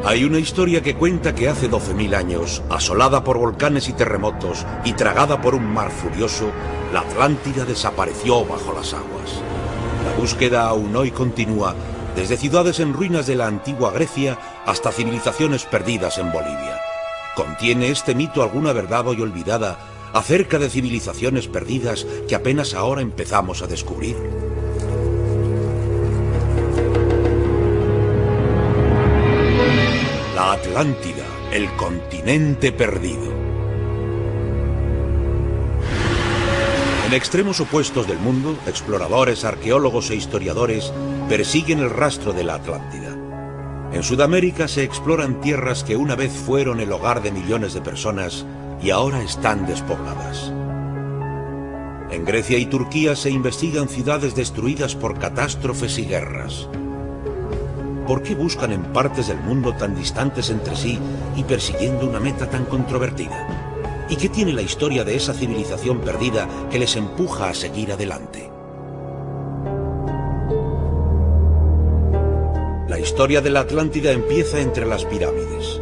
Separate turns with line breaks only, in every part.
Hay una historia que cuenta que hace 12.000 años, asolada por volcanes y terremotos y tragada por un mar furioso, la Atlántida desapareció bajo las aguas. La búsqueda aún hoy continúa, desde ciudades en ruinas de la antigua Grecia hasta civilizaciones perdidas en Bolivia. ¿Contiene este mito alguna verdad hoy olvidada acerca de civilizaciones perdidas que apenas ahora empezamos a descubrir? La Atlántida, el continente perdido. En extremos opuestos del mundo, exploradores, arqueólogos e historiadores persiguen el rastro de la Atlántida. En Sudamérica se exploran tierras que una vez fueron el hogar de millones de personas y ahora están despobladas. En Grecia y Turquía se investigan ciudades destruidas por catástrofes y guerras. ¿Por qué buscan en partes del mundo tan distantes entre sí y persiguiendo una meta tan controvertida? ¿Y qué tiene la historia de esa civilización perdida que les empuja a seguir adelante? La historia de la Atlántida empieza entre las pirámides.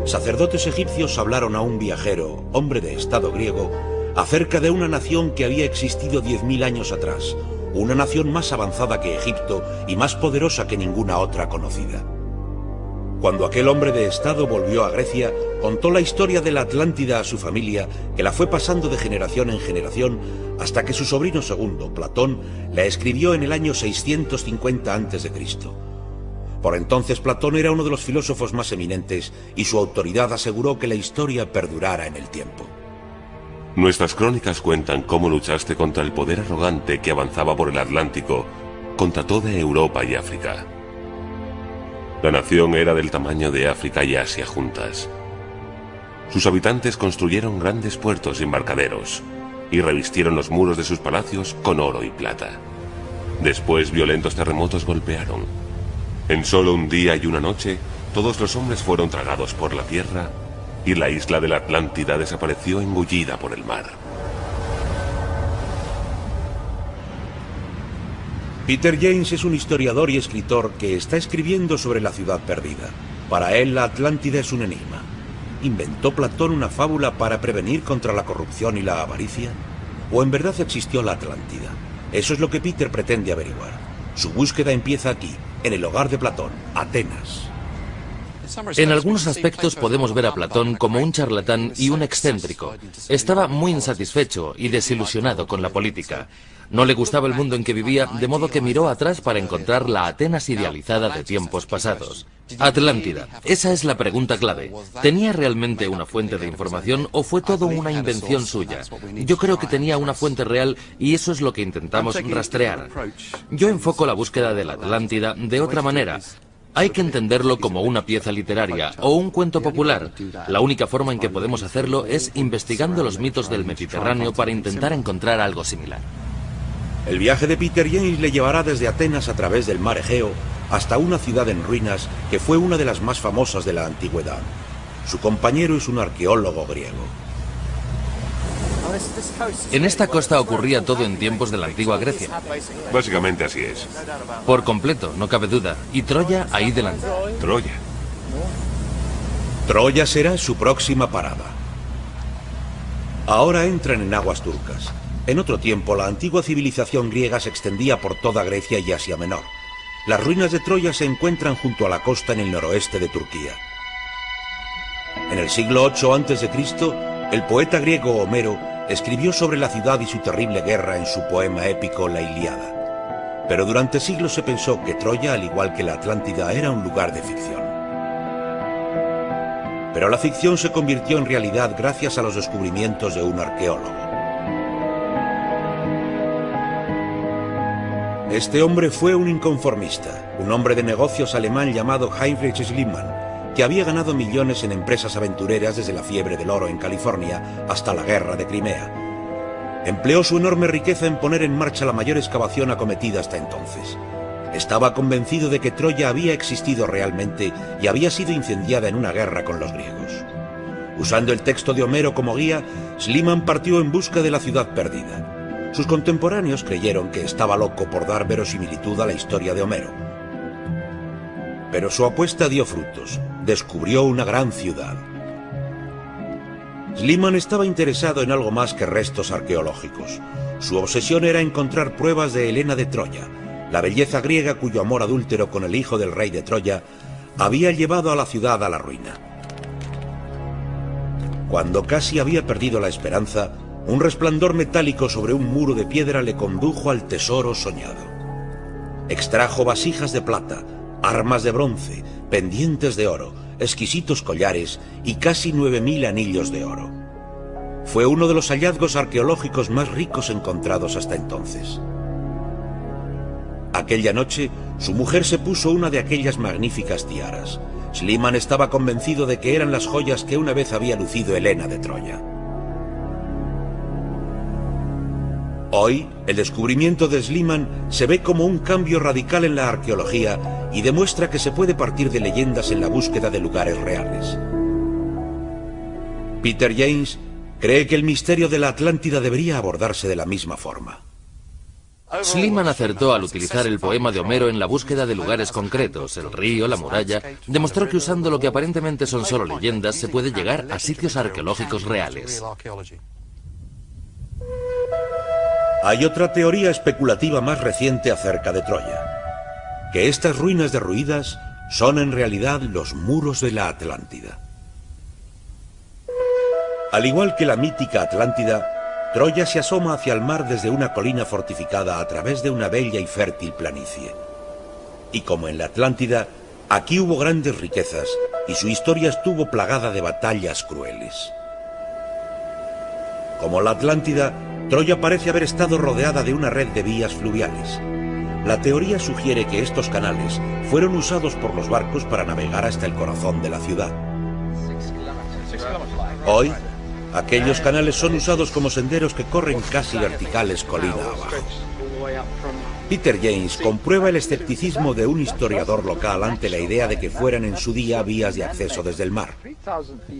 Sacerdotes egipcios hablaron a un viajero, hombre de estado griego, acerca de una nación que había existido 10.000 años atrás, una nación más avanzada que Egipto y más poderosa que ninguna otra conocida. Cuando aquel hombre de estado volvió a Grecia, contó la historia de la Atlántida a su familia, que la fue pasando de generación en generación, hasta que su sobrino segundo, Platón, la escribió en el año 650 a.C. Por entonces Platón era uno de los filósofos más eminentes y su autoridad aseguró que la historia perdurara en el tiempo.
Nuestras crónicas cuentan cómo luchaste contra el poder arrogante que avanzaba por el Atlántico, contra toda Europa y África. La nación era del tamaño de África y Asia juntas. Sus habitantes construyeron grandes puertos y embarcaderos, y revistieron los muros de sus palacios con oro y plata. Después violentos terremotos golpearon. En solo un día y una noche, todos los hombres fueron tragados por la tierra, y la isla de la Atlántida desapareció engullida por el mar.
Peter James es un historiador y escritor que está escribiendo sobre la ciudad perdida. Para él, la Atlántida es un enigma. ¿Inventó Platón una fábula para prevenir contra la corrupción y la avaricia? ¿O en verdad existió la Atlántida? Eso es lo que Peter pretende averiguar. Su búsqueda empieza aquí, en el hogar de Platón, Atenas.
En algunos aspectos podemos ver a Platón como un charlatán y un excéntrico. Estaba muy insatisfecho y desilusionado con la política. No le gustaba el mundo en que vivía, de modo que miró atrás para encontrar la Atenas idealizada de tiempos pasados. Atlántida, esa es la pregunta clave. ¿Tenía realmente una fuente de información o fue todo una invención suya? Yo creo que tenía una fuente real y eso es lo que intentamos rastrear. Yo enfoco la búsqueda de la Atlántida de otra manera. Hay que entenderlo como una pieza literaria o un cuento popular. La única forma en que podemos hacerlo es investigando los mitos del Mediterráneo para intentar encontrar algo similar.
El viaje de Peter James le llevará desde Atenas a través del mar Egeo hasta una ciudad en ruinas que fue una de las más famosas de la antigüedad. Su compañero es un arqueólogo griego.
En esta costa ocurría todo en tiempos de la antigua Grecia.
Básicamente así es.
Por completo, no cabe duda. Y Troya ahí delante.
Troya.
Troya será su próxima parada. Ahora entran en aguas turcas. En otro tiempo, la antigua civilización griega se extendía por toda Grecia y Asia Menor. Las ruinas de Troya se encuentran junto a la costa en el noroeste de Turquía. En el siglo 8 a.C., el poeta griego Homero escribió sobre la ciudad y su terrible guerra en su poema épico La Ilíada. Pero durante siglos se pensó que Troya, al igual que la Atlántida, era un lugar de ficción. Pero la ficción se convirtió en realidad gracias a los descubrimientos de un arqueólogo. Este hombre fue un inconformista, un hombre de negocios alemán llamado Heinrich Schliemann, que había ganado millones en empresas aventureras desde la fiebre del oro en California hasta la guerra de Crimea. Empleó su enorme riqueza en poner en marcha la mayor excavación acometida hasta entonces. Estaba convencido de que Troya había existido realmente y había sido incendiada en una guerra con los griegos. Usando el texto de Homero como guía, Schliemann partió en busca de la ciudad perdida. Sus contemporáneos creyeron que estaba loco por dar verosimilitud a la historia de Homero. Pero su apuesta dio frutos. Descubrió una gran ciudad. Schliemann estaba interesado en algo más que restos arqueológicos. Su obsesión era encontrar pruebas de Helena de Troya, la belleza griega cuyo amor adúltero con el hijo del rey de Troya había llevado a la ciudad a la ruina. Cuando casi había perdido la esperanza, un resplandor metálico sobre un muro de piedra le condujo al tesoro soñado. Extrajo vasijas de plata, armas de bronce, pendientes de oro, exquisitos collares y casi 9000 anillos de oro. Fue uno de los hallazgos arqueológicos más ricos encontrados hasta entonces. Aquella noche, su mujer se puso una de aquellas magníficas tiaras. Schliemann estaba convencido de que eran las joyas que una vez había lucido Helena de Troya. Hoy, el descubrimiento de Schliemann se ve como un cambio radical en la arqueología y demuestra que se puede partir de leyendas en la búsqueda de lugares reales. Peter James cree que el misterio de la Atlántida debería abordarse de la misma forma.
Schliemann acertó al utilizar el poema de Homero en la búsqueda de lugares concretos, el río, la muralla. Demostró que usando lo que aparentemente son solo leyendas se puede llegar a sitios arqueológicos reales.
Hay otra teoría especulativa más reciente acerca de Troya, que estas ruinas derruidas son en realidad los muros de la Atlántida. Al igual que la mítica Atlántida, Troya se asoma hacia el mar desde una colina fortificada a través de una bella y fértil planicie. Y como en la Atlántida, aquí hubo grandes riquezas y su historia estuvo plagada de batallas crueles. Como la Atlántida, Troya parece haber estado rodeada de una red de vías fluviales. La teoría sugiere que estos canales fueron usados por los barcos para navegar hasta el corazón de la ciudad. Hoy, aquellos canales son usados como senderos que corren casi verticales colina abajo. Peter James comprueba el escepticismo de un historiador local ante la idea de que fueran en su día vías de acceso desde el mar.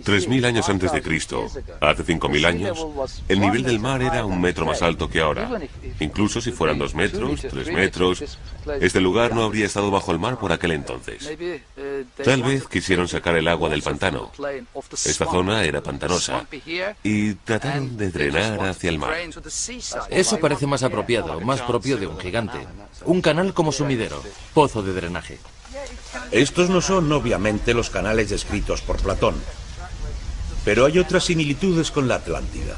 3000 años antes de Cristo, hace 5000 años, el nivel del mar era 1 metro más alto que ahora. Incluso si fueran 2 metros, 3 metros, este lugar no habría estado bajo el mar por aquel entonces. Tal vez quisieron sacar el agua del pantano. Esta zona era pantanosa y trataron de drenar hacia el mar.
Eso parece más apropiado, más propio de un gigante. Un canal como sumidero, pozo de drenaje.
Estos no son, obviamente, los canales descritos por Platón, pero hay otras similitudes con la Atlántida.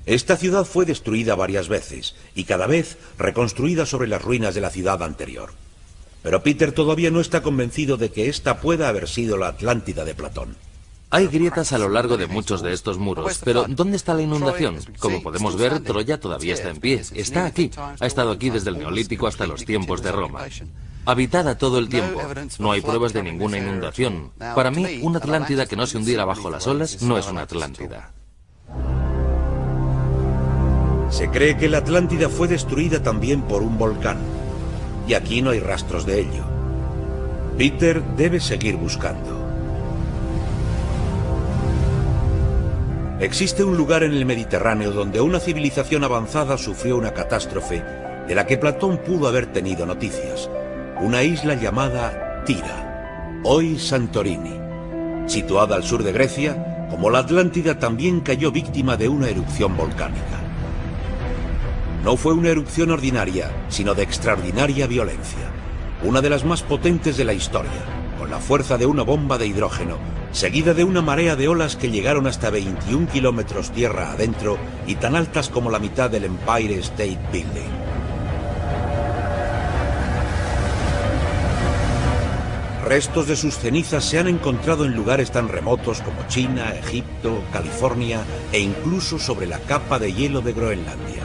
Esta ciudad fue destruida varias veces y cada vez reconstruida sobre las ruinas de la ciudad anterior. Pero Peter todavía no está convencido de que esta pueda haber sido la Atlántida de Platón.
Hay grietas a lo largo de muchos de estos muros, pero ¿dónde está la inundación? Como podemos ver, Troya todavía está en pie. Está aquí. Ha estado aquí desde el Neolítico hasta los tiempos de Roma. Habitada todo el tiempo. No hay pruebas de ninguna inundación. Para mí, una Atlántida que no se hundiera bajo las olas no es una Atlántida.
Se cree que la Atlántida fue destruida también por un volcán, y aquí no hay rastros de ello. Peter debe seguir buscando. Existe un lugar en el Mediterráneo donde una civilización avanzada sufrió una catástrofe de la que Platón pudo haber tenido noticias. Una isla llamada Tira, hoy Santorini. Situada al sur de Grecia, como la Atlántida también cayó víctima de una erupción volcánica. No fue una erupción ordinaria, sino de extraordinaria violencia. Una de las más potentes de la historia, con la fuerza de una bomba de hidrógeno, seguida de una marea de olas que llegaron hasta 21 kilómetros tierra adentro y tan altas como la mitad del Empire State Building. Restos de sus cenizas se han encontrado en lugares tan remotos como China, Egipto, California e incluso sobre la capa de hielo de Groenlandia.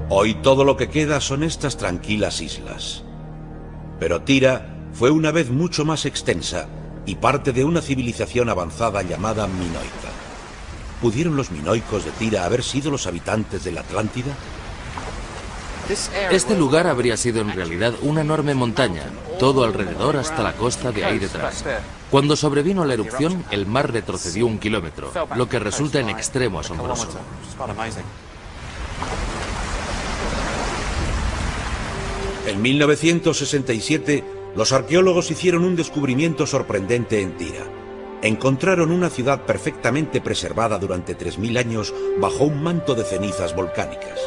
Hoy todo lo que queda son estas tranquilas islas. Pero Tira fue una vez mucho más extensa y parte de una civilización avanzada llamada minoica. ¿Pudieron los minoicos de Tira haber sido los habitantes de la Atlántida?
Este lugar habría sido en realidad una enorme montaña, todo alrededor hasta la costa de ahí detrás. Cuando sobrevino la erupción, el mar retrocedió 1 kilómetro, lo que resulta en extremo asombroso.
En 1967, los arqueólogos hicieron un descubrimiento sorprendente en Tira. Encontraron una ciudad perfectamente preservada durante 3000 años bajo un manto de cenizas volcánicas.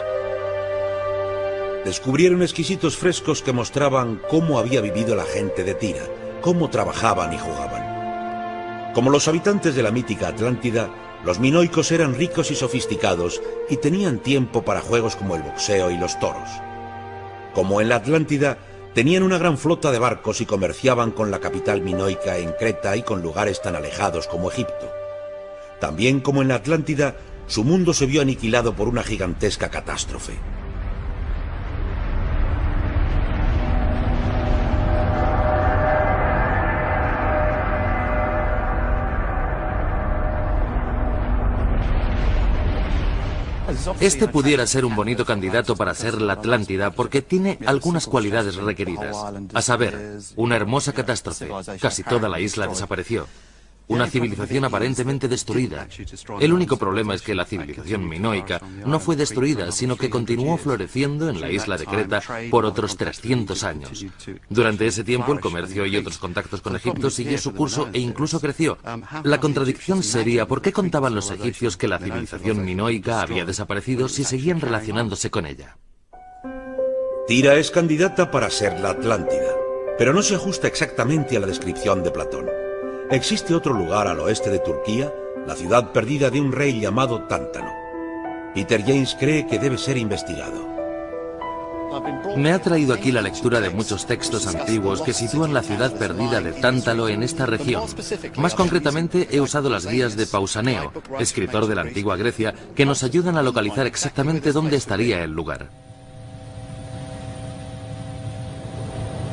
Descubrieron exquisitos frescos que mostraban cómo había vivido la gente de Tira, cómo trabajaban y jugaban. Como los habitantes de la mítica Atlántida, los minoicos eran ricos y sofisticados y tenían tiempo para juegos como el boxeo y los toros. Como en la Atlántida, tenían una gran flota de barcos y comerciaban con la capital minoica en Creta y con lugares tan alejados como Egipto. También como en la Atlántida, su mundo se vio aniquilado por una gigantesca catástrofe.
Este pudiera ser un bonito candidato para ser la Atlántida porque tiene algunas cualidades requeridas. A saber, una hermosa catástrofe. Casi toda la isla desapareció. Una civilización aparentemente destruida. El único problema es que la civilización minoica no fue destruida, sino que continuó floreciendo en la isla de Creta por otros 300 años. Durante ese tiempo, el comercio y otros contactos con Egipto siguió su curso e incluso creció. La contradicción sería, ¿por qué contaban los egipcios que la civilización minoica había desaparecido si seguían relacionándose con ella?
Tira es candidata para ser la Atlántida, pero no se ajusta exactamente a la descripción de Platón. Existe otro lugar al oeste de Turquía, la ciudad perdida de un rey llamado Tántalo. Peter James cree que debe ser investigado.
Me ha traído aquí la lectura de muchos textos antiguos que sitúan la ciudad perdida de Tántalo en esta región. Más concretamente, he usado las guías de Pausaneo, escritor de la antigua Grecia, que nos ayudan a localizar exactamente dónde estaría el lugar.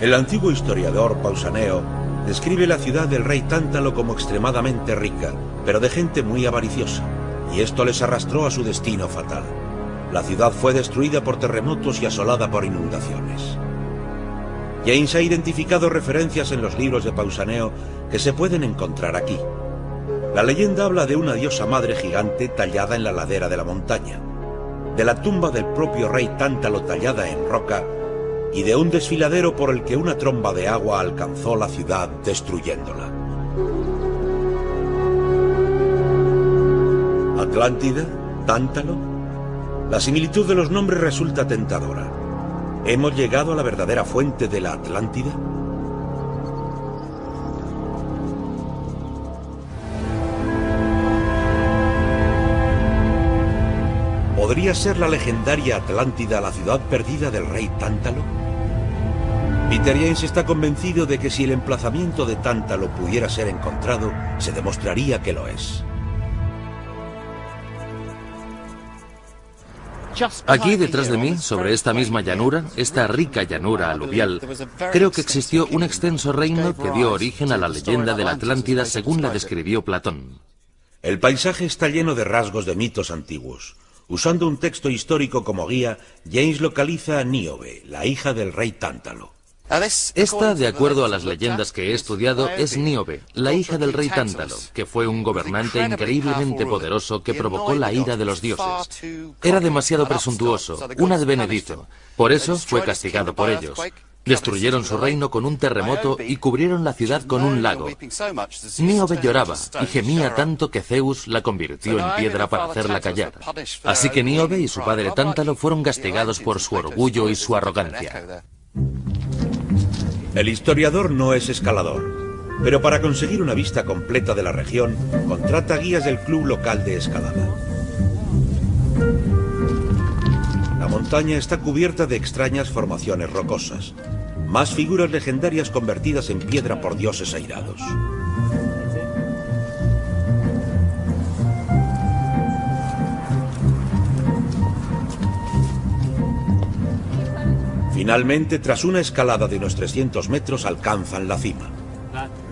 El antiguo historiador Pausaneo describe la ciudad del rey Tántalo como extremadamente rica, pero de gente muy avariciosa, y esto les arrastró a su destino fatal. La ciudad fue destruida por terremotos y asolada por inundaciones. James ha identificado referencias en los libros de Pausaneo que se pueden encontrar aquí. La leyenda habla de una diosa madre gigante tallada en la ladera de la montaña, de la tumba del propio rey Tántalo tallada en roca, y de un desfiladero por el que una tromba de agua alcanzó la ciudad destruyéndola. ¿Atlántida? ¿Tántalo? La similitud de los nombres resulta tentadora. ¿Hemos llegado a la verdadera fuente de la Atlántida? ¿Podría ser la legendaria Atlántida la ciudad perdida del rey Tántalo? Peter James está convencido de que si el emplazamiento de Tántalo pudiera ser encontrado, se demostraría que lo es.
Aquí detrás de mí, sobre esta misma llanura, esta rica llanura aluvial, creo que existió un extenso reino que dio origen a la leyenda de la Atlántida según la describió Platón.
El paisaje está lleno de rasgos de mitos antiguos. Usando un texto histórico como guía, James localiza a Níobe, la hija del rey Tántalo.
Esta, de acuerdo a las leyendas que he estudiado, es Níobe, la hija del rey Tántalo, que fue un gobernante increíblemente poderoso que provocó la ira de los dioses. Era demasiado presuntuoso, un advenedizo, por eso fue castigado por ellos. Destruyeron su reino con un terremoto y cubrieron la ciudad con un lago. Níobe lloraba y gemía tanto que Zeus la convirtió en piedra para hacerla callar. Así que Níobe y su padre Tántalo fueron castigados por su orgullo y su arrogancia.
El historiador no es escalador, pero para conseguir una vista completa de la región, contrata guías del club local de escalada. La montaña está cubierta de extrañas formaciones rocosas, más figuras legendarias convertidas en piedra por dioses airados. Finalmente, tras una escalada de unos 300 metros, alcanzan la cima.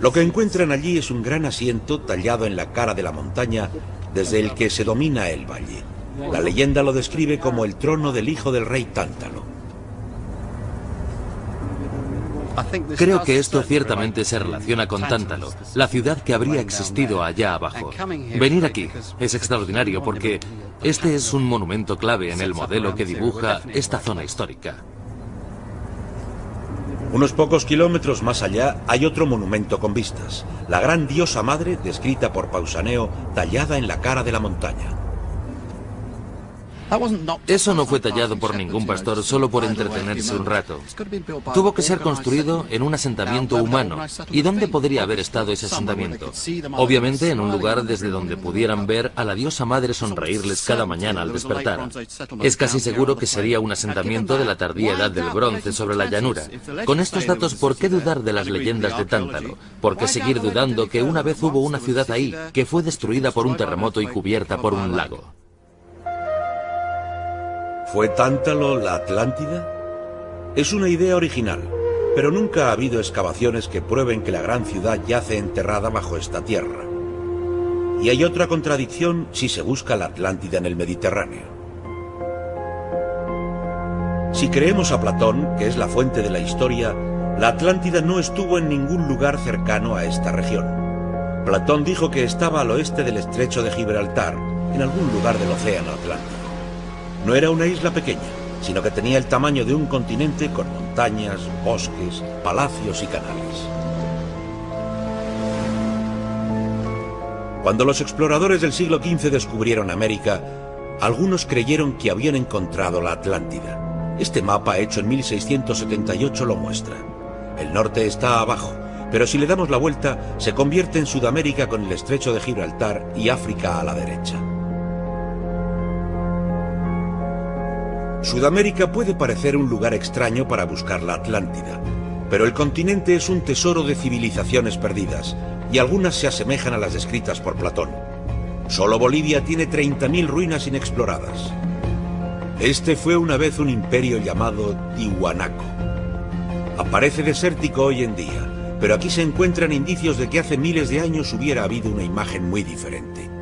Lo que encuentran allí es un gran asiento tallado en la cara de la montaña, desde el que se domina el valle. La leyenda lo describe como el trono del hijo del rey Tántalo.
Creo que esto ciertamente se relaciona con Tántalo, la ciudad que habría existido allá abajo. Venir aquí es extraordinario porque este es un monumento clave en el modelo que dibuja esta zona histórica.
Unos pocos kilómetros más allá hay otro monumento con vistas, la gran diosa madre descrita por Pausanias, tallada en la cara de la montaña.
Eso no fue tallado por ningún pastor solo por entretenerse un rato. Tuvo que ser construido en un asentamiento humano. ¿Y dónde podría haber estado ese asentamiento? Obviamente en un lugar desde donde pudieran ver a la diosa madre sonreírles cada mañana al despertar. Es casi seguro que sería un asentamiento de la tardía edad del bronce sobre la llanura. Con estos datos, ¿por qué dudar de las leyendas de Tántalo? ¿Por qué seguir dudando que una vez hubo una ciudad ahí, que fue destruida por un terremoto y cubierta por un lago?
¿Fue Tántalo la Atlántida? Es una idea original, pero nunca ha habido excavaciones que prueben que la gran ciudad yace enterrada bajo esta tierra. Y hay otra contradicción si se busca la Atlántida en el Mediterráneo. Si creemos a Platón, que es la fuente de la historia, la Atlántida no estuvo en ningún lugar cercano a esta región. Platón dijo que estaba al oeste del estrecho de Gibraltar, en algún lugar del océano Atlántico. No era una isla pequeña, sino que tenía el tamaño de un continente con montañas, bosques, palacios y canales. Cuando los exploradores del siglo XV descubrieron América, algunos creyeron que habían encontrado la Atlántida. Este mapa hecho en 1678 lo muestra. El norte está abajo, pero si le damos la vuelta, se convierte en Sudamérica con el estrecho de Gibraltar y África a la derecha. Sudamérica puede parecer un lugar extraño para buscar la Atlántida, pero el continente es un tesoro de civilizaciones perdidas, y algunas se asemejan a las descritas por Platón. Solo Bolivia tiene 30.000 ruinas inexploradas. Este fue una vez un imperio llamado Tiwanaku. Aparece desértico hoy en día, pero aquí se encuentran indicios de que hace miles de años hubiera habido una imagen muy diferente.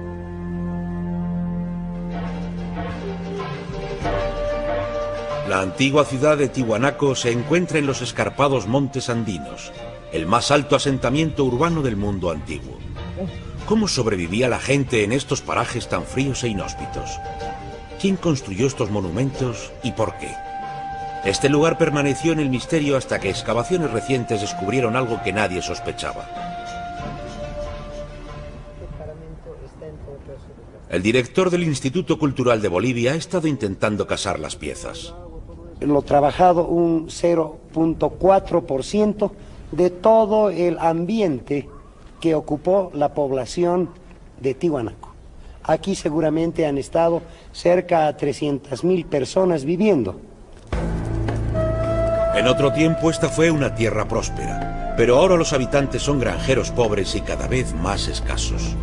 La antigua ciudad de Tiwanaku se encuentra en los escarpados montes andinos, el más alto asentamiento urbano del mundo antiguo. ¿Cómo sobrevivía la gente en estos parajes tan fríos e inhóspitos? ¿Quién construyó estos monumentos y por qué? Este lugar permaneció en el misterio hasta que excavaciones recientes descubrieron algo que nadie sospechaba. El director del Instituto Cultural de Bolivia ha estado intentando casar las piezas.
Lo trabajado un 0.4% de todo el ambiente que ocupó la población de Tiwanaku. Aquí seguramente han estado cerca de 300.000 personas viviendo.
En otro tiempo esta fue una tierra próspera, pero ahora los habitantes son granjeros pobres y cada vez más escasos.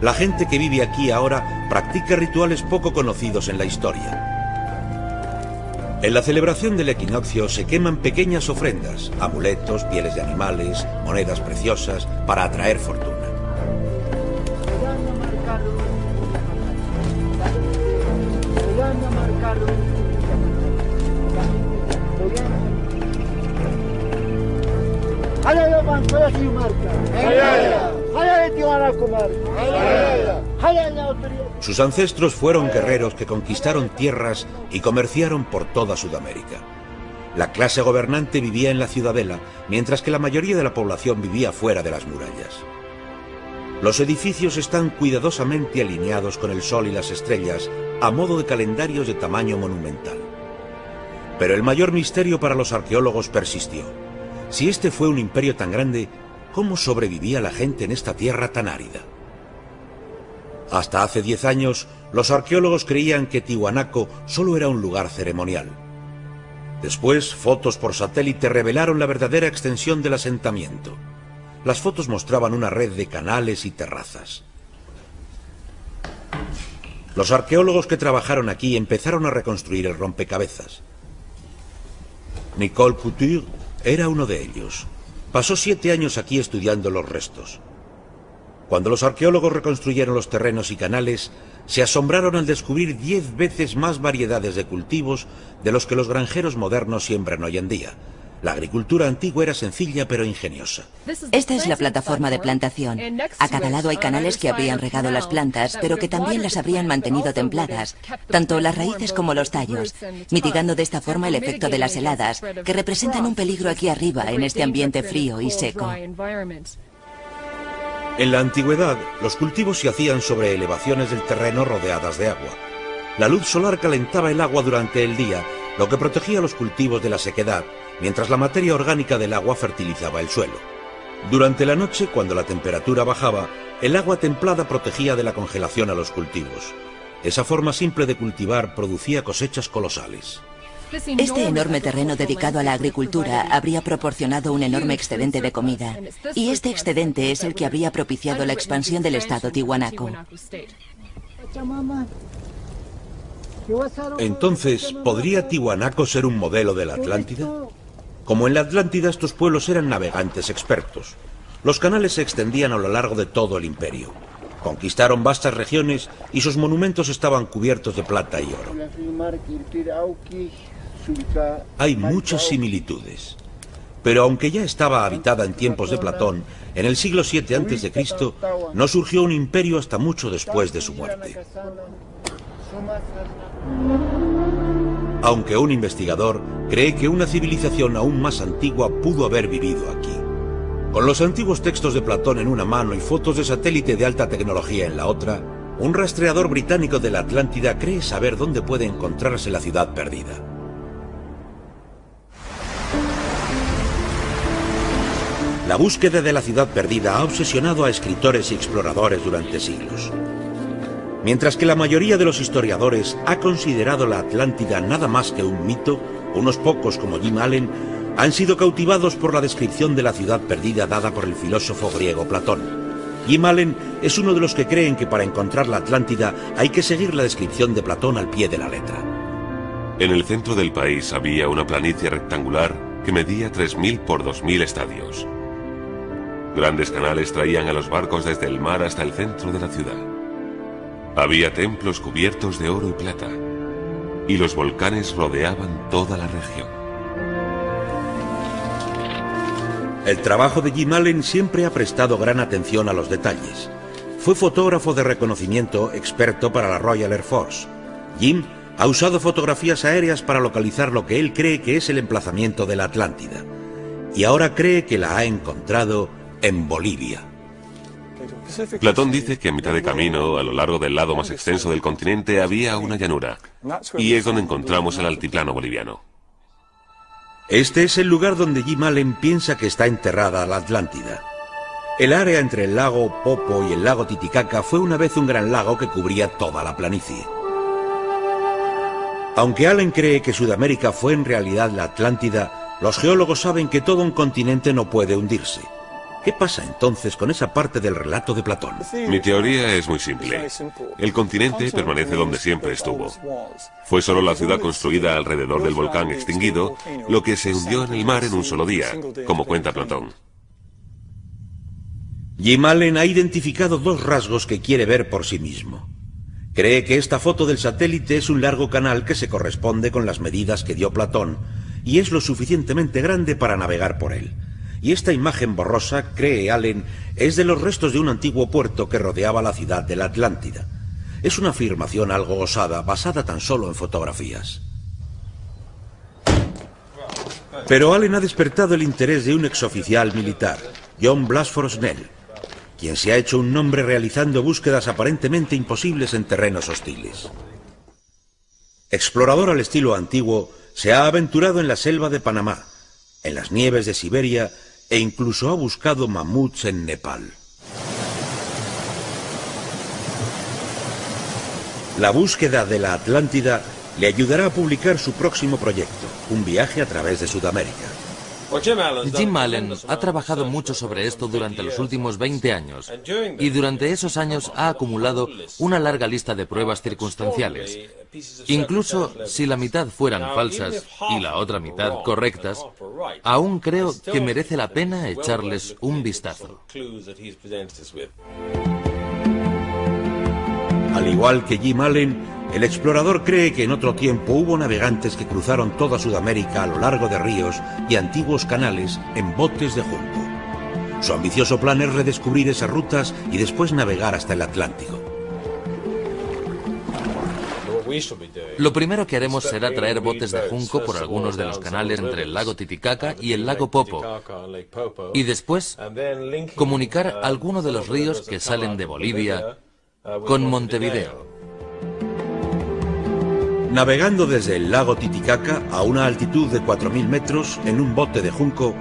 La gente que vive aquí ahora practica rituales poco conocidos en la historia. En la celebración del equinoccio se queman pequeñas ofrendas, amuletos, pieles de animales, monedas preciosas, para atraer fortuna. Sus ancestros fueron guerreros que conquistaron tierras y comerciaron por toda Sudamérica. La clase gobernante vivía en la ciudadela, mientras que la mayoría de la población vivía fuera de las murallas. Los edificios están cuidadosamente alineados con el sol y las estrellas, a modo de calendarios de tamaño monumental. Pero el mayor misterio para los arqueólogos persistió. Si este fue un imperio tan grande, ¿cómo sobrevivía la gente en esta tierra tan árida? Hasta hace 10 años, los arqueólogos creían que Tiwanaku solo era un lugar ceremonial. Después, fotos por satélite revelaron la verdadera extensión del asentamiento. Las fotos mostraban una red de canales y terrazas. Los arqueólogos que trabajaron aquí empezaron a reconstruir el rompecabezas. Nicole Couture era uno de ellos. Pasó 7 años aquí estudiando los restos. Cuando los arqueólogos reconstruyeron los terrenos y canales, se asombraron al descubrir 10 veces más variedades de cultivos de los que los granjeros modernos siembran hoy en día. La agricultura antigua era sencilla pero ingeniosa.
Esta es la plataforma de plantación. A cada lado hay canales que habrían regado las plantas, pero que también las habrían mantenido templadas, tanto las raíces como los tallos, mitigando de esta forma el efecto de las heladas, que representan un peligro aquí arriba, en este ambiente frío y seco.
En la antigüedad, los cultivos se hacían sobre elevaciones del terreno rodeadas de agua. La luz solar calentaba el agua durante el día, lo que protegía los cultivos de la sequedad, mientras la materia orgánica del agua fertilizaba el suelo. Durante la noche, cuando la temperatura bajaba, el agua templada protegía de la congelación a los cultivos. Esa forma simple de cultivar producía cosechas colosales.
Este enorme terreno dedicado a la agricultura habría proporcionado un enorme excedente de comida, y este excedente es el que habría propiciado la expansión del estado tihuanaco.
Entonces, ¿podría Tiwanaku ser un modelo de la Atlántida? Como en la Atlántida, estos pueblos eran navegantes expertos. Los canales se extendían a lo largo de todo el imperio. Conquistaron vastas regiones y sus monumentos estaban cubiertos de plata y oro. Hay muchas similitudes. Pero aunque ya estaba habitada en tiempos de Platón, en el siglo VII a.C. no surgió un imperio hasta mucho después de su muerte. Aunque un investigador cree que una civilización aún más antigua pudo haber vivido aquí. Con los antiguos textos de Platón en una mano y fotos de satélite de alta tecnología en la otra, un rastreador británico de la Atlántida cree saber dónde puede encontrarse la ciudad perdida. La búsqueda de la ciudad perdida ha obsesionado a escritores y exploradores durante siglos. Mientras que la mayoría de los historiadores ha considerado la Atlántida nada más que un mito, unos pocos como Jim Allen han sido cautivados por la descripción de la ciudad perdida dada por el filósofo griego Platón. Jim Allen es uno de los que creen que para encontrar la Atlántida hay que seguir la descripción de Platón al pie de la letra.
En el centro del país había una planicie rectangular que medía 3.000 por 2.000 estadios. Grandes canales traían a los barcos desde el mar hasta el centro de la ciudad. Había templos cubiertos de oro y plata, y los volcanes rodeaban toda la región.
El trabajo de Jim Allen siempre ha prestado gran atención a los detalles. Fue fotógrafo de reconocimiento experto para la Royal Air Force. Jim ha usado fotografías aéreas para localizar lo que él cree que es el emplazamiento de la Atlántida. Y ahora cree que la ha encontrado en Bolivia.
Platón dice que a mitad de camino, a lo largo del lado más extenso del continente, había una llanura, y es donde encontramos el altiplano boliviano.
Este es el lugar donde Jim Allen piensa que está enterrada la Atlántida. El área entre el lago Popo y el lago Titicaca fue una vez un gran lago que cubría toda la planicie. Aunque Allen cree que Sudamérica fue en realidad la Atlántida, los geólogos saben que todo un continente no puede hundirse. ¿Qué pasa entonces con esa parte del relato de Platón?
Mi teoría es muy simple. El continente permanece donde siempre estuvo. Fue solo la ciudad construida alrededor del volcán extinguido lo que se hundió en el mar en un solo día, como cuenta Platón.
Jim Allen ha identificado dos rasgos que quiere ver por sí mismo. Cree que esta foto del satélite es un largo canal que se corresponde con las medidas que dio Platón y es lo suficientemente grande para navegar por él. Y esta imagen borrosa, cree Allen, es de los restos de un antiguo puerto que rodeaba la ciudad de la Atlántida. Es una afirmación algo osada, basada tan solo en fotografías. Pero Allen ha despertado el interés de un exoficial militar, John Blasford Snell, quien se ha hecho un nombre realizando búsquedas aparentemente imposibles en terrenos hostiles. Explorador al estilo antiguo, se ha aventurado en la selva de Panamá, en las nieves de Siberia e incluso ha buscado mamuts en Nepal. La búsqueda de la Atlántida le ayudará a publicar su próximo proyecto, un viaje a través de Sudamérica.
Jim Allen ha trabajado mucho sobre esto durante los últimos 20 años y durante esos años ha acumulado una larga lista de pruebas circunstanciales. Incluso si la mitad fueran falsas y la otra mitad correctas, aún creo que merece la pena echarles un vistazo.
Al igual que Jim Allen, el explorador cree que en otro tiempo hubo navegantes que cruzaron toda Sudamérica a lo largo de ríos y antiguos canales en botes de junco. Su ambicioso plan es redescubrir esas rutas y después navegar hasta el Atlántico.
Lo primero que haremos será traer botes de junco por algunos de los canales entre el lago Titicaca y el lago Popo, y después comunicar alguno de los ríos que salen de Bolivia con Montevideo.
Navegando desde el lago Titicaca a una altitud de 4.000 metros en un bote de junco,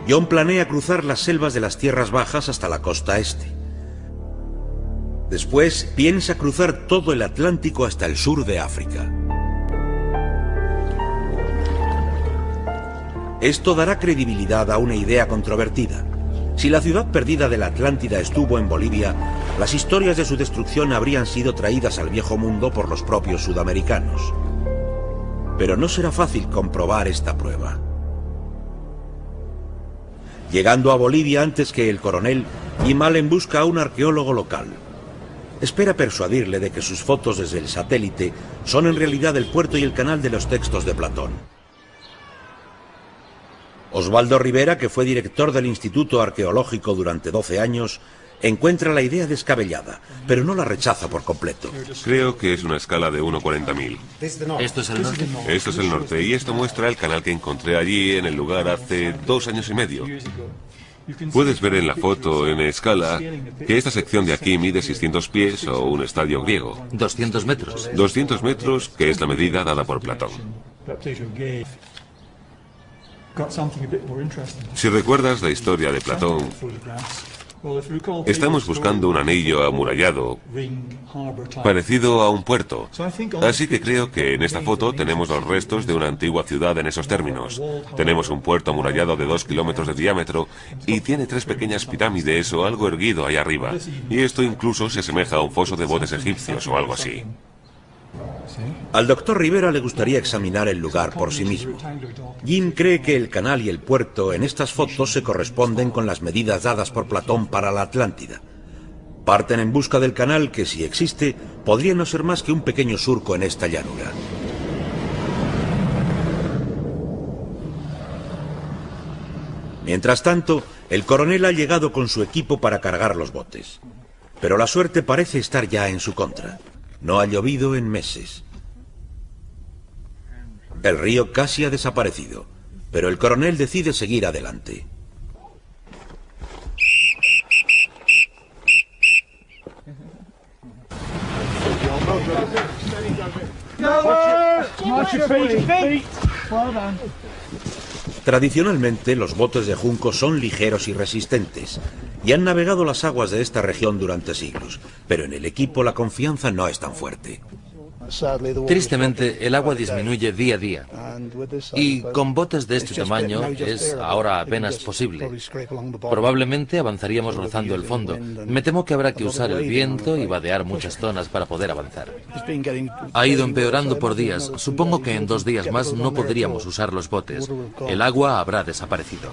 John planea cruzar las selvas de las tierras bajas hasta la costa este. Después piensa cruzar todo el Atlántico hasta el sur de África. Esto dará credibilidad a una idea controvertida. Si la ciudad perdida de la Atlántida estuvo en Bolivia, las historias de su destrucción habrían sido traídas al viejo mundo por los propios sudamericanos. Pero no será fácil comprobar esta prueba. Llegando a Bolivia antes que el coronel, Jim Allen busca a un arqueólogo local. Espera persuadirle de que sus fotos desde el satélite son en realidad el puerto y el canal de los textos de Platón. Osvaldo Rivera, que fue director del Instituto Arqueológico durante 12 años, encuentra la idea descabellada, pero no la rechaza por completo.
Creo que es una escala de 1:40.000.
¿Esto es el norte?
Esto es el norte, y esto muestra el canal que encontré allí en el lugar hace 2 años y medio. Puedes ver en la foto, en escala, que esta sección de aquí mide 600 pies o un estadio griego.
200 metros.
200 metros, que es la medida dada por Platón. Si recuerdas la historia de Platón, estamos buscando un anillo amurallado parecido a un puerto. Así que creo que en esta foto tenemos los restos de una antigua ciudad en esos términos. Tenemos un puerto amurallado de 2 kilómetros de diámetro y tiene 3 pequeñas pirámides o algo erguido ahí arriba. Y esto incluso se asemeja a un foso de botes egipcios o algo así.
Al doctor Rivera le gustaría examinar el lugar por sí mismo. Jim cree que el canal y el puerto en estas fotos se corresponden con las medidas dadas por Platón para la Atlántida. Parten en busca del canal que, si existe, podría no ser más que un pequeño surco en esta llanura. Mientras tanto, el coronel ha llegado con su equipo para cargar los botes. Pero la suerte parece estar ya en su contra. No ha llovido en meses. El río casi ha desaparecido, pero el coronel decide seguir adelante. Tradicionalmente, los botes de junco son ligeros y resistentes, y han navegado las aguas de esta región durante siglos, pero en el equipo la confianza no es tan fuerte.
Tristemente, el agua disminuye día a día, y con botes de este tamaño es ahora apenas posible. Probablemente avanzaríamos rozando el fondo. Me temo que habrá que usar el viento y vadear muchas zonas para poder avanzar. Ha ido empeorando por días. Supongo que en 2 días más no podríamos usar los botes. El agua habrá desaparecido.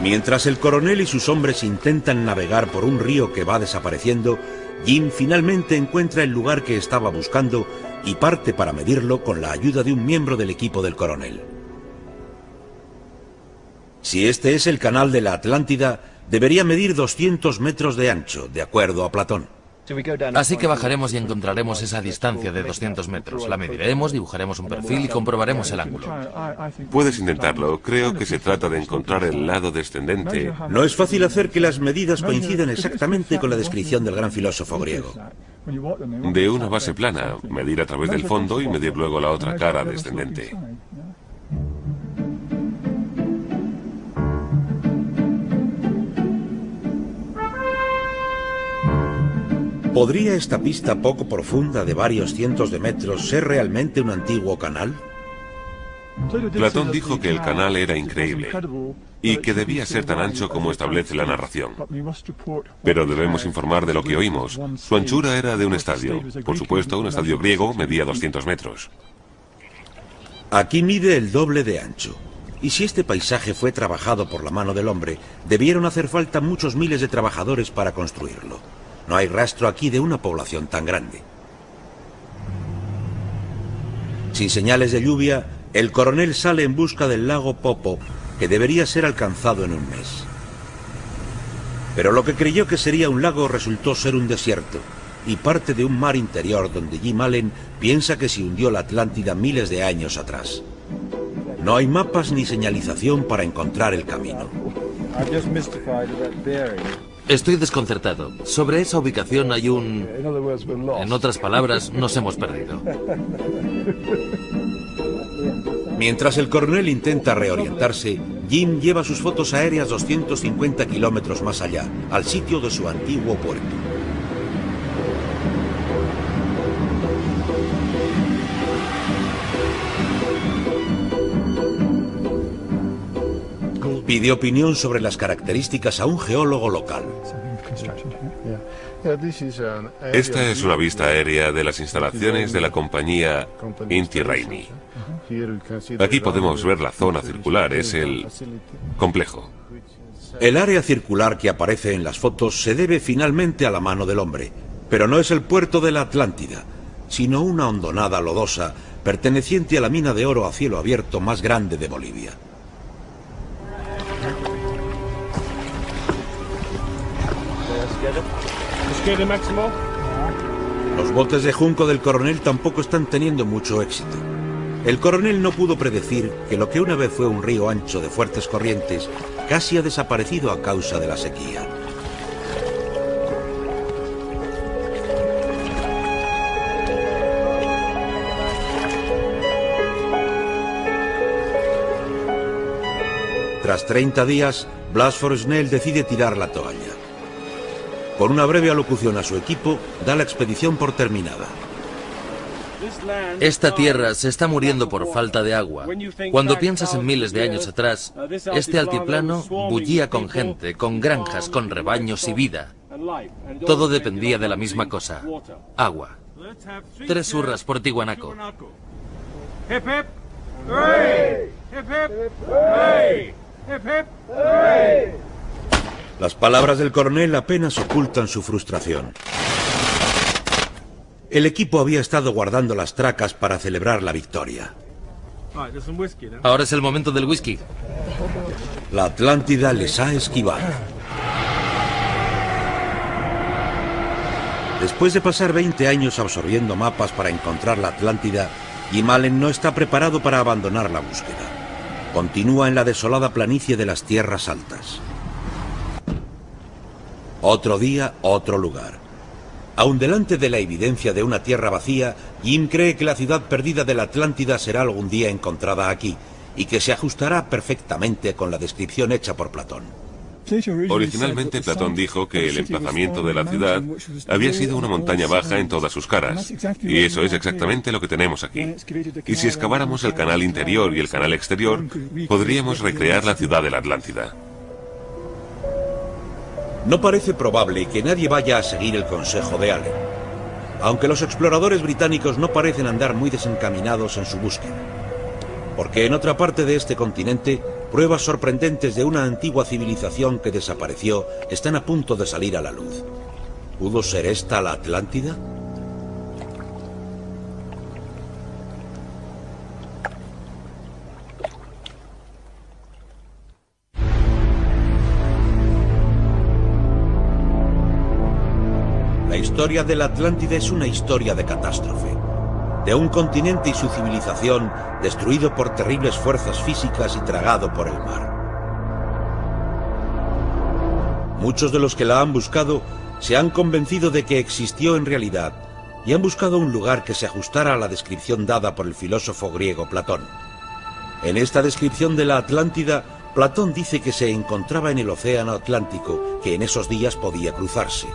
Mientras el coronel y sus hombres intentan navegar por un río que va desapareciendo, Jim finalmente encuentra el lugar que estaba buscando y parte para medirlo con la ayuda de un miembro del equipo del coronel. Si este es el canal de la Atlántida, debería medir 200 metros de ancho, de acuerdo a Platón.
Así que bajaremos y encontraremos esa distancia de 200 metros. La mediremos, dibujaremos un perfil y comprobaremos el ángulo.
Puedes intentarlo. Creo que se trata de encontrar el lado descendente.
No es fácil hacer que las medidas coincidan exactamente con la descripción del gran filósofo griego.
De una base plana, medir a través del fondo y medir luego la otra cara descendente.
¿Podría esta pista poco profunda de varios cientos de metros ser realmente un antiguo canal?
Platón dijo que el canal era increíble y que debía ser tan ancho como establece la narración. Pero debemos informar de lo que oímos. Su anchura era de un estadio. Por supuesto, un estadio griego medía 200 metros.
Aquí mide el doble de ancho. Y si este paisaje fue trabajado por la mano del hombre, debieron hacer falta muchos miles de trabajadores para construirlo. No hay rastro aquí de una población tan grande. Sin señales de lluvia, el coronel sale en busca del lago Popo, que debería ser alcanzado en un mes. Pero lo que creyó que sería un lago resultó ser un desierto, y parte de un mar interior donde Jim Allen piensa que se hundió la Atlántida miles de años atrás. No hay mapas ni señalización para encontrar el camino.
Estoy desconcertado. Sobre esa ubicación hay un... En otras palabras, nos hemos perdido.
Mientras el coronel intenta reorientarse, Jim lleva sus fotos aéreas 250 kilómetros más allá, al sitio de su antiguo puerto. Pide opinión sobre las características a un geólogo local.
Esta es una vista aérea de las instalaciones de la compañía Inti Raymi. Aquí podemos ver la zona circular, es el complejo.
El área circular que aparece en las fotos se debe finalmente a la mano del hombre, pero no es el puerto de la Atlántida, sino una hondonada lodosa perteneciente a la mina de oro a cielo abierto más grande de Bolivia. Los botes de junco del coronel tampoco están teniendo mucho éxito. El coronel no pudo predecir que lo que una vez fue un río ancho de fuertes corrientes casi ha desaparecido a causa de la sequía. Tras 30 días, Blas Forsnell decide tirar la toalla. Con una breve alocución a su equipo, da la expedición por terminada.
Esta tierra se está muriendo por falta de agua. Cuando piensas en miles de años atrás, este altiplano bullía con gente, con granjas, con rebaños y vida. Todo dependía de la misma cosa: agua. 3 hurras por Tiwanaku.
Las palabras del coronel apenas ocultan su frustración. El equipo había estado guardando las tracas para celebrar la victoria.
Ahora es el momento del whisky.
La Atlántida les ha esquivado. Después de pasar 20 años absorbiendo mapas para encontrar la Atlántida, Jim Allen no está preparado para abandonar la búsqueda. Continúa en la desolada planicie de las tierras altas. Otro día, otro lugar. Aun delante de la evidencia de una tierra vacía, Jim cree que la ciudad perdida de la Atlántida será algún día encontrada aquí, y que se ajustará perfectamente con la descripción hecha por Platón.
Originalmente Platón dijo que el emplazamiento de la ciudad había sido una montaña baja en todas sus caras, y eso es exactamente lo que tenemos aquí. Y si excaváramos el canal interior y el canal exterior, podríamos recrear la ciudad de la Atlántida.
No parece probable que nadie vaya a seguir el consejo de Allen, aunque los exploradores británicos no parecen andar muy desencaminados en su búsqueda, porque en otra parte de este continente, pruebas sorprendentes de una antigua civilización que desapareció están a punto de salir a la luz. ¿Pudo ser esta la Atlántida? La historia de la Atlántida es una historia de catástrofe, de un continente y su civilización destruido por terribles fuerzas físicas y tragado por el mar. Muchos de los que la han buscado se han convencido de que existió en realidad y han buscado un lugar que se ajustara a la descripción dada por el filósofo griego Platón. En esta descripción de la Atlántida, Platón dice que se encontraba en el océano Atlántico, que en esos días podía cruzarse.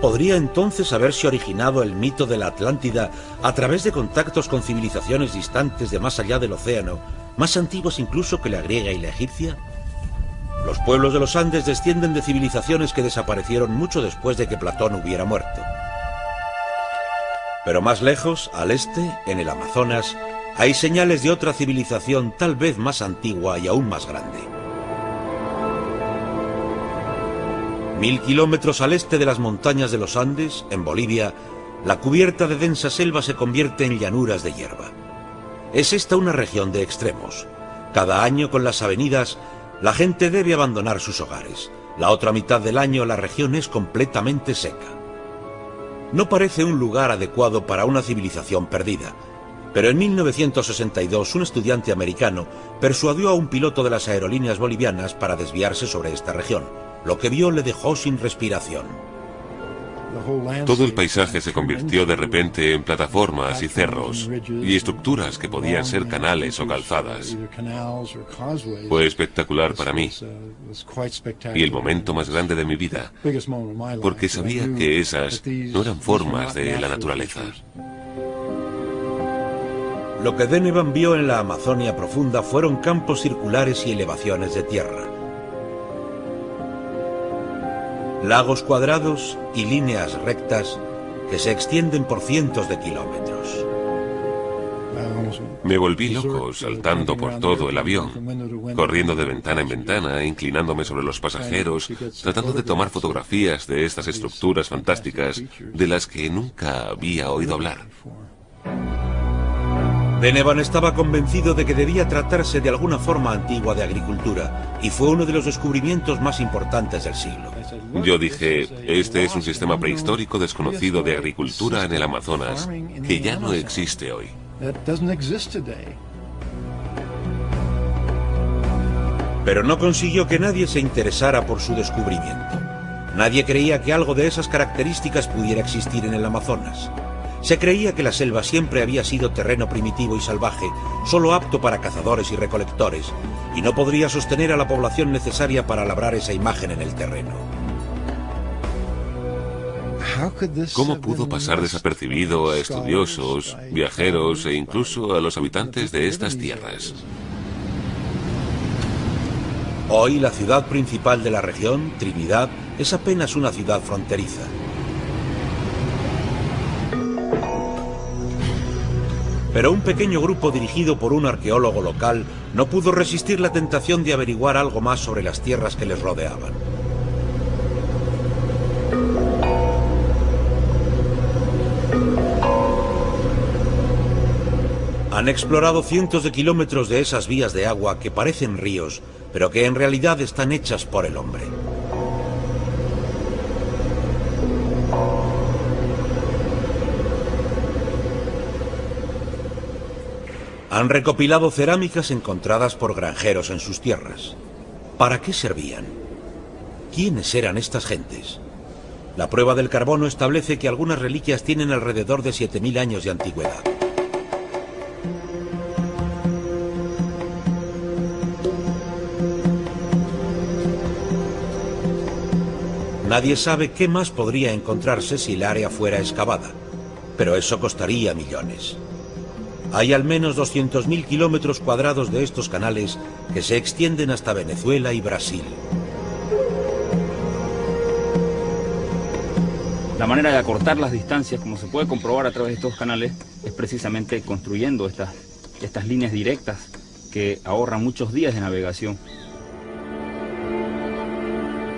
¿Podría entonces haberse originado el mito de la Atlántida a través de contactos con civilizaciones distantes de más allá del océano, más antiguas incluso que la griega y la egipcia? Los pueblos de los Andes descienden de civilizaciones que desaparecieron mucho después de que Platón hubiera muerto. Pero más lejos, al este, en el Amazonas, hay señales de otra civilización tal vez más antigua y aún más grande. 1000 kilómetros al este de las montañas de los Andes, en Bolivia, la cubierta de densa selva se convierte en llanuras de hierba. Es esta una región de extremos. Cada año, con las avenidas, la gente debe abandonar sus hogares. La otra mitad del año la región es completamente seca. No parece un lugar adecuado para una civilización perdida, pero en 1962 un estudiante americano persuadió a un piloto de las aerolíneas bolivianas para desviarse sobre esta región. Lo que vio le dejó sin respiración.
Todo el paisaje se convirtió de repente en plataformas y cerros y estructuras que podían ser canales o calzadas. Fue espectacular para mí y el momento más grande de mi vida, porque sabía que esas no eran formas de la naturaleza.
Lo que Denevan vio en la Amazonia profunda fueron campos circulares y elevaciones de tierra. Lagos cuadrados y líneas rectas que se extienden por cientos de kilómetros.
Me volví loco saltando por todo el avión, corriendo de ventana en ventana, inclinándome sobre los pasajeros, tratando de tomar fotografías de estas estructuras fantásticas de las que nunca había oído hablar.
Denevan estaba convencido de que debía tratarse de alguna forma antigua de agricultura, y fue uno de los descubrimientos más importantes del siglo.
Yo dije, este es un sistema prehistórico desconocido de agricultura en el Amazonas, que ya no existe hoy.
Pero no consiguió que nadie se interesara por su descubrimiento. Nadie creía que algo de esas características pudiera existir en el Amazonas. Se creía que la selva siempre había sido terreno primitivo y salvaje, solo apto para cazadores y recolectores, y no podría sostener a la población necesaria para labrar esa imagen en el terreno.
¿Cómo pudo pasar desapercibido a estudiosos, viajeros e incluso a los habitantes de estas tierras?
Hoy la ciudad principal de la región, Trinidad, es apenas una ciudad fronteriza. Pero un pequeño grupo dirigido por un arqueólogo local no pudo resistir la tentación de averiguar algo más sobre las tierras que les rodeaban. Han explorado cientos de kilómetros de esas vías de agua que parecen ríos, pero que en realidad están hechas por el hombre. Han recopilado cerámicas encontradas por granjeros en sus tierras. ¿Para qué servían? ¿Quiénes eran estas gentes? La prueba del carbono establece que algunas reliquias tienen alrededor de 7000 años de antigüedad. Nadie sabe qué más podría encontrarse si el área fuera excavada, pero eso costaría millones. Hay al menos 200.000 kilómetros cuadrados de estos canales que se extienden hasta Venezuela y Brasil.
La manera de acortar las distancias, como se puede comprobar a través de estos canales, es precisamente construyendo estas líneas directas que ahorran muchos días de navegación.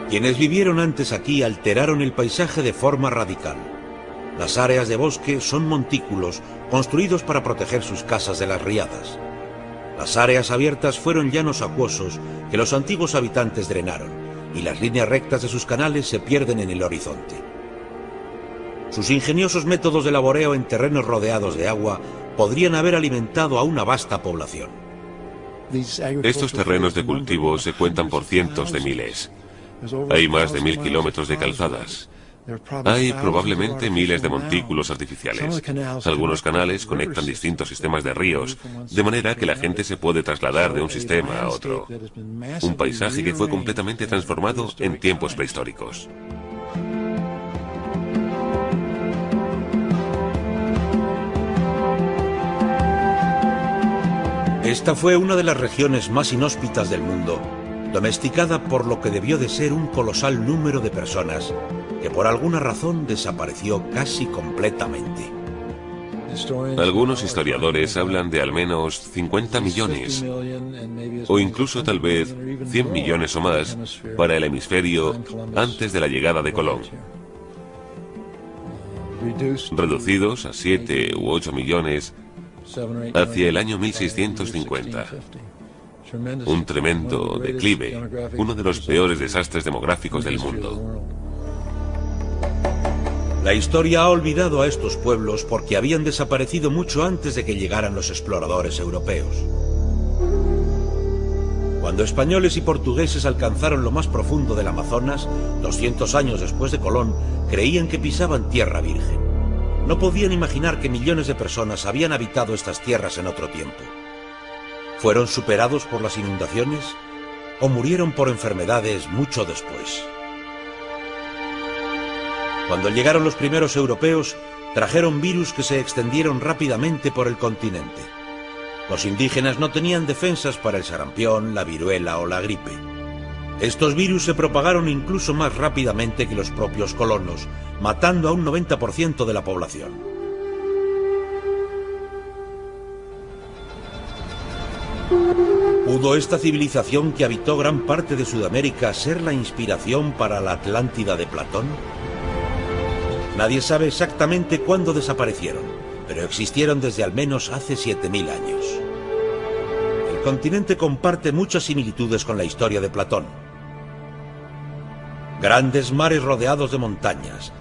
Quienes vivieron antes aquí alteraron el paisaje de forma radical. Las áreas de bosque son montículos construidos para proteger sus casas de las riadas. Las áreas abiertas fueron llanos acuosos que los antiguos habitantes drenaron, y las líneas rectas de sus canales se pierden en el horizonte. Sus ingeniosos métodos de laboreo en terrenos rodeados de agua podrían haber alimentado a una vasta población.
Estos terrenos de cultivo se cuentan por cientos de miles. Hay más de 1000 kilómetros de calzadas. Hay probablemente miles de montículos artificiales. Algunos canales conectan distintos sistemas de ríos, de manera que la gente se puede trasladar de un sistema a otro. Un paisaje que fue completamente transformado en tiempos prehistóricos.
Esta fue una de las regiones más inhóspitas del mundo, domesticada por lo que debió de ser un colosal número de personas que por alguna razón desapareció casi completamente.
Algunos historiadores hablan de al menos 50 millones, o incluso tal vez 100 millones o más, para el hemisferio antes de la llegada de Colón. Reducidos a 7 u 8 millones hacia el año 1650. Un tremendo declive, uno de los peores desastres demográficos del mundo.
La historia ha olvidado a estos pueblos porque habían desaparecido mucho antes de que llegaran los exploradores europeos. Cuando españoles y portugueses alcanzaron lo más profundo del Amazonas, 200 años después de Colón, creían que pisaban tierra virgen. No podían imaginar que millones de personas habían habitado estas tierras en otro tiempo. ¿Fueron superados por las inundaciones o murieron por enfermedades mucho después? Cuando llegaron los primeros europeos, trajeron virus que se extendieron rápidamente por el continente. Los indígenas no tenían defensas para el sarampión, la viruela o la gripe. Estos virus se propagaron incluso más rápidamente que los propios colonos, matando a un 90% de la población. ¿Pudo esta civilización que habitó gran parte de Sudamérica ser la inspiración para la Atlántida de Platón? Nadie sabe exactamente cuándo desaparecieron, pero existieron desde al menos hace 7000 años. El continente comparte muchas similitudes con la historia de Platón. Grandes mares rodeados de montañas,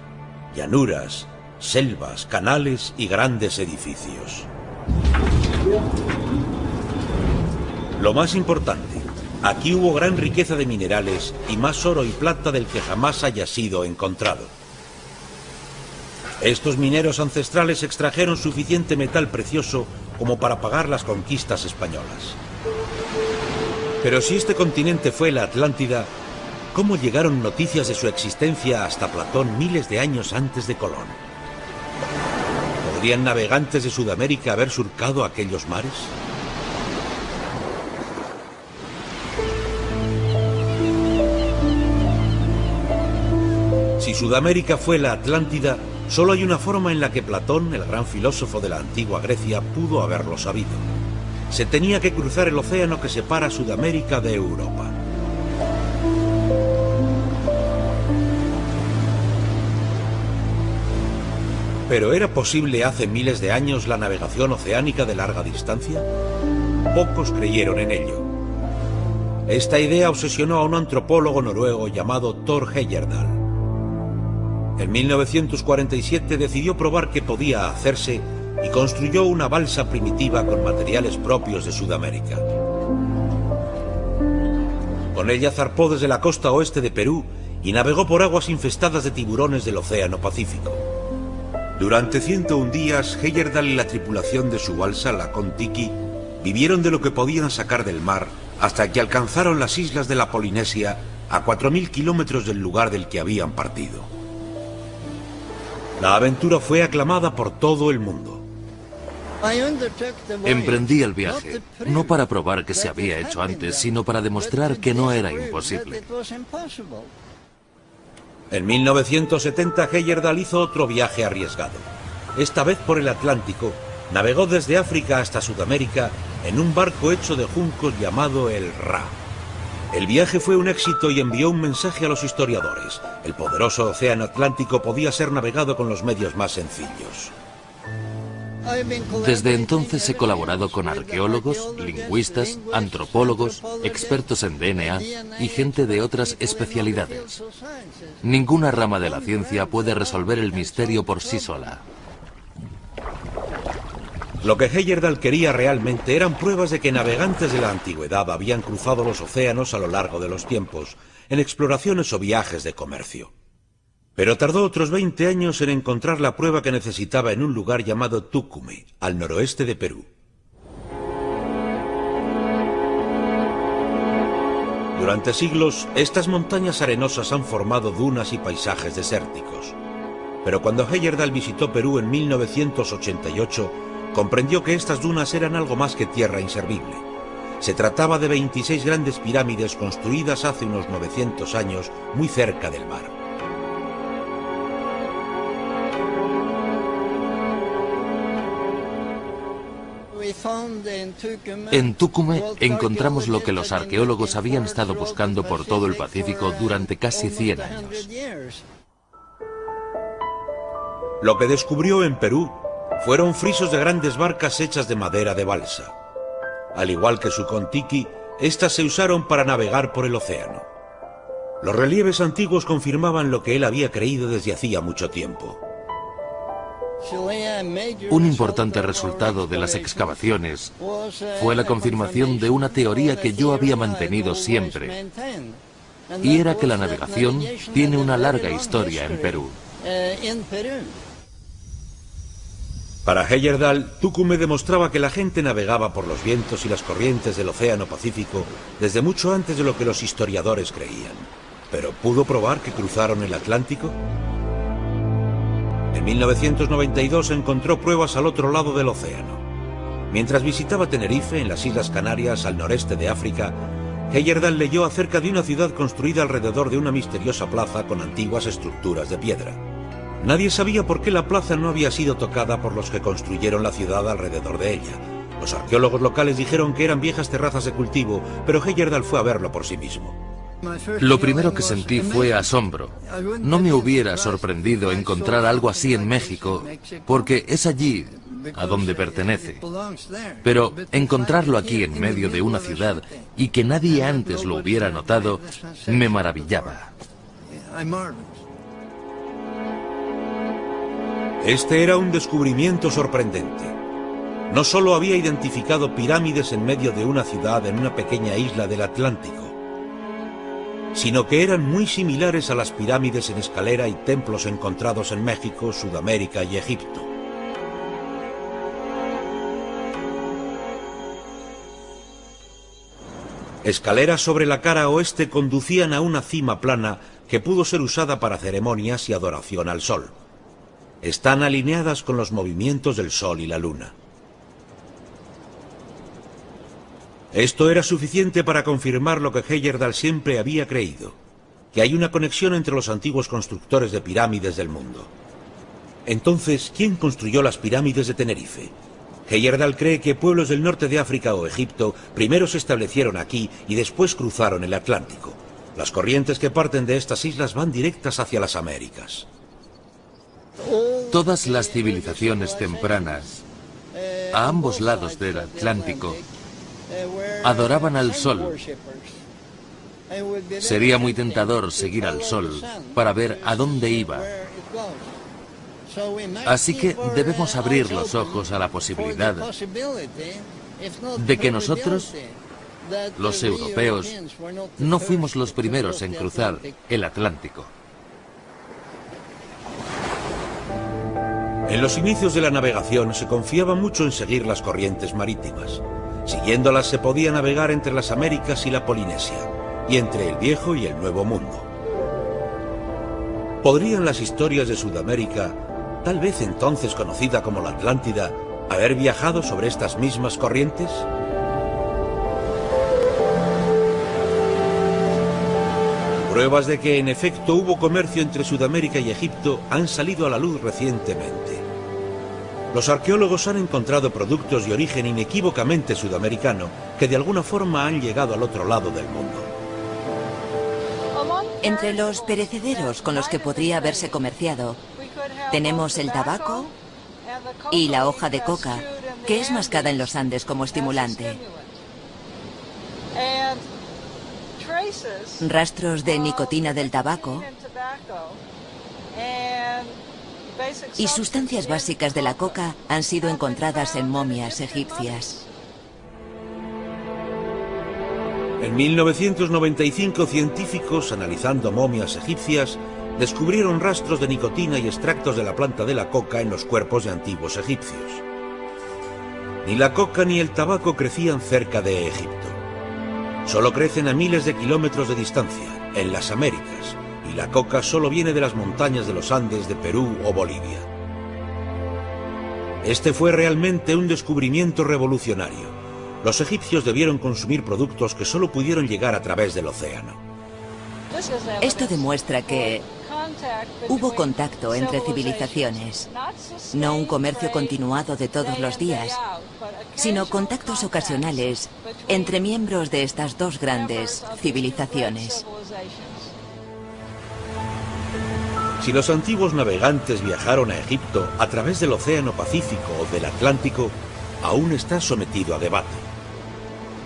llanuras, selvas, canales y grandes edificios. Lo más importante, aquí hubo gran riqueza de minerales y más oro y plata del que jamás haya sido encontrado. Estos mineros ancestrales extrajeron suficiente metal precioso como para pagar las conquistas españolas. Pero si este continente fue la Atlántida, ¿cómo llegaron noticias de su existencia hasta Platón miles de años antes de Colón? ¿Podrían navegantes de Sudamérica haber surcado aquellos mares? Si Sudamérica fue la Atlántida, solo hay una forma en la que Platón, el gran filósofo de la antigua Grecia, pudo haberlo sabido. Se tenía que cruzar el océano que separa Sudamérica de Europa. ¿Pero era posible hace miles de años la navegación oceánica de larga distancia? Pocos creyeron en ello. Esta idea obsesionó a un antropólogo noruego llamado Thor Heyerdahl. En 1947 decidió probar que podía hacerse y construyó una balsa primitiva con materiales propios de Sudamérica. Con ella zarpó desde la costa oeste de Perú y navegó por aguas infestadas de tiburones del Océano Pacífico. Durante 101 días, Heyerdahl y la tripulación de su balsa, la Kon-Tiki, vivieron de lo que podían sacar del mar hasta que alcanzaron las islas de la Polinesia a 4000 kilómetros del lugar del que habían partido. La aventura fue aclamada por todo el mundo.
Emprendí el viaje, no para probar que se había hecho antes, sino para demostrar que no era imposible.
En 1970 Heyerdahl hizo otro viaje arriesgado. Esta vez por el Atlántico, navegó desde África hasta Sudamérica en un barco hecho de juncos llamado el Ra. El viaje fue un éxito y envió un mensaje a los historiadores. El poderoso océano Atlántico podía ser navegado con los medios más sencillos.
Desde entonces he colaborado con arqueólogos, lingüistas, antropólogos, expertos en DNA y gente de otras especialidades. Ninguna rama de la ciencia puede resolver el misterio por sí sola.
Lo que Heyerdahl quería realmente eran pruebas de que navegantes de la antigüedad habían cruzado los océanos a lo largo de los tiempos, en exploraciones o viajes de comercio. Pero tardó otros 20 años en encontrar la prueba que necesitaba en un lugar llamado Tucumán, al noroeste de Perú. Durante siglos, estas montañas arenosas han formado dunas y paisajes desérticos. Pero cuando Heyerdahl visitó Perú en 1988, comprendió que estas dunas eran algo más que tierra inservible. Se trataba de 26 grandes pirámides construidas hace unos 900 años muy cerca del mar.
En Tucumé encontramos lo que los arqueólogos habían estado buscando por todo el Pacífico durante casi 100 años.
Lo que descubrió en Perú fueron frisos de grandes barcas hechas de madera de balsa. Al igual que su Kon-Tiki, estas se usaron para navegar por el océano. Los relieves antiguos confirmaban lo que él había creído desde hacía mucho tiempo.
Un importante resultado de las excavaciones fue la confirmación de una teoría que yo había mantenido siempre, y era que la navegación tiene una larga historia en Perú.
Para Heyerdahl, Tucumé demostraba que la gente navegaba por los vientos y las corrientes del Océano Pacífico desde mucho antes de lo que los historiadores creían. ¿Pero pudo probar que cruzaron el Atlántico? En 1992 encontró pruebas al otro lado del océano. Mientras visitaba Tenerife, en las Islas Canarias, al noreste de África, Heyerdahl leyó acerca de una ciudad construida alrededor de una misteriosa plaza con antiguas estructuras de piedra. Nadie sabía por qué la plaza no había sido tocada por los que construyeron la ciudad alrededor de ella. Los arqueólogos locales dijeron que eran viejas terrazas de cultivo, pero Heyerdahl fue a verlo por sí mismo.
Lo primero que sentí fue asombro. No me hubiera sorprendido encontrar algo así en México, porque es allí a donde pertenece. Pero encontrarlo aquí en medio de una ciudad y que nadie antes lo hubiera notado, me maravillaba.
Este era un descubrimiento sorprendente. No solo había identificado pirámides en medio de una ciudad en una pequeña isla del Atlántico, sino que eran muy similares a las pirámides en escalera y templos encontrados en México, Sudamérica y Egipto. Escaleras sobre la cara oeste conducían a una cima plana que pudo ser usada para ceremonias y adoración al sol. Están alineadas con los movimientos del sol y la luna. Esto era suficiente para confirmar lo que Heyerdahl siempre había creído, que hay una conexión entre los antiguos constructores de pirámides del mundo. Entonces, ¿quién construyó las pirámides de Tenerife? Heyerdahl cree que pueblos del norte de África o Egipto primero se establecieron aquí y después cruzaron el Atlántico. Las corrientes que parten de estas islas van directas hacia las Américas.
Todas las civilizaciones tempranas, a ambos lados del Atlántico, adoraban al sol. Sería muy tentador seguir al sol para ver a dónde iba. Así que debemos abrir los ojos a la posibilidad de que nosotros, los europeos, no fuimos los primeros en cruzar el Atlántico.
En los inicios de la navegación se confiaba mucho en seguir las corrientes marítimas. Siguiéndolas se podía navegar entre las Américas y la Polinesia, y entre el Viejo y el Nuevo Mundo. ¿Podrían las historias de Sudamérica, tal vez entonces conocida como la Atlántida, haber viajado sobre estas mismas corrientes? Pruebas de que en efecto hubo comercio entre Sudamérica y Egipto han salido a la luz recientemente. Los arqueólogos han encontrado productos de origen inequívocamente sudamericano que de alguna forma han llegado al otro lado del mundo.
Entre los perecederos con los que podría haberse comerciado, tenemos el tabaco y la hoja de coca, que es mascada en los Andes como estimulante. Rastros de nicotina del tabaco y sustancias básicas de la coca han sido encontradas en momias egipcias.
En 1995, científicos, analizando momias egipcias, descubrieron rastros de nicotina y extractos de la planta de la coca en los cuerpos de antiguos egipcios. Ni la coca ni el tabaco crecían cerca de Egipto. Solo crecen a miles de kilómetros de distancia, en las Américas, y la coca solo viene de las montañas de los Andes de Perú o Bolivia. Este fue realmente un descubrimiento revolucionario. Los egipcios debieron consumir productos que solo pudieron llegar a través del océano.
Esto demuestra que hubo contacto entre civilizaciones, no un comercio continuado de todos los días, sino contactos ocasionales entre miembros de estas dos grandes civilizaciones.
Si los antiguos navegantes viajaron a Egipto a través del Océano Pacífico o del Atlántico, aún está sometido a debate.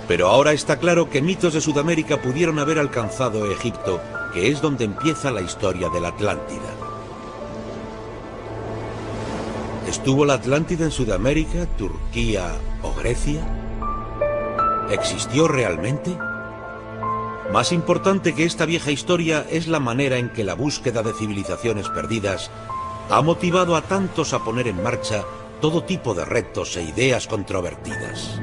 Pero ahora está claro que mitos de Sudamérica pudieron haber alcanzado Egipto, que es donde empieza la historia de la Atlántida. ¿Estuvo la Atlántida en Sudamérica, Turquía o Grecia? ¿Existió realmente? Más importante que esta vieja historia es la manera en que la búsqueda de civilizaciones perdidas ha motivado a tantos a poner en marcha todo tipo de retos e ideas controvertidas.